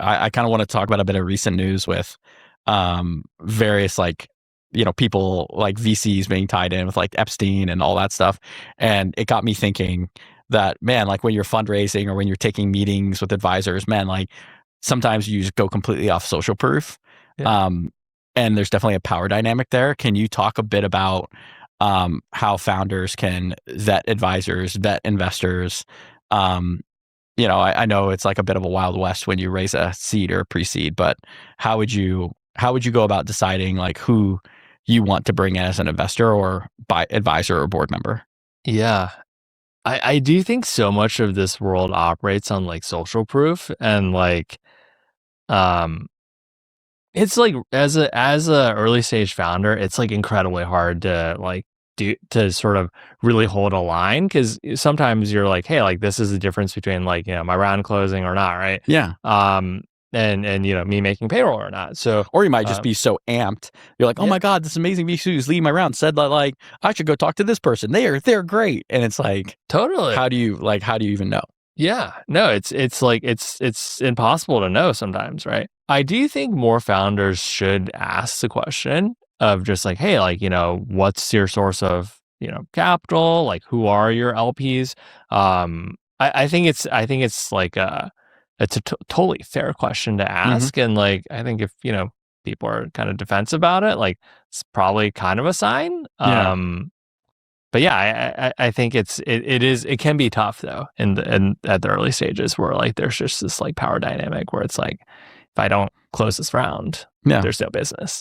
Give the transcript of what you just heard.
I kind of want to talk about a bit of recent news with various like people like VCs being tied in with like Epstein and all that stuff, and it got me thinking that, man, like when you're fundraising or when you're taking meetings with advisors, man, like sometimes you just go completely off social proof. Yeah. Um, and there's definitely a power dynamic there. Can you talk a bit about how founders can vet advisors, vet investors? Um, I know it's like a bit of a wild west when you raise a seed or a pre-seed, but how would you go about deciding like who you want to bring in as an investor or by advisor or board member? Yeah. I do think so much of this world operates on like social proof and like um it's like as a early stage founder, it's like incredibly hard to like do to sort of really hold a line because sometimes you're like, hey, like this is the difference between like, my round closing or not, right? Yeah. Um and me making payroll or not. So Or you might just be so amped. You're like, oh yeah, my God, this amazing VC who's leading my round said that like I should go talk to this person. They're great. And it's like, totally. how do you even know? Yeah. No, it's like it's impossible to know sometimes, right? I do think more founders should ask the question of just like, hey, like, what's your source of, capital? Like who are your LPs? I think it's like it's a totally fair question to Hmm. ask. And like I think if, people are kind of defensive about it, like it's probably kind of a sign. Yeah. But yeah, I think it can be tough though in at the early stages where like there's just this like power dynamic where it's like if I don't close this round, Yeah. there's no business.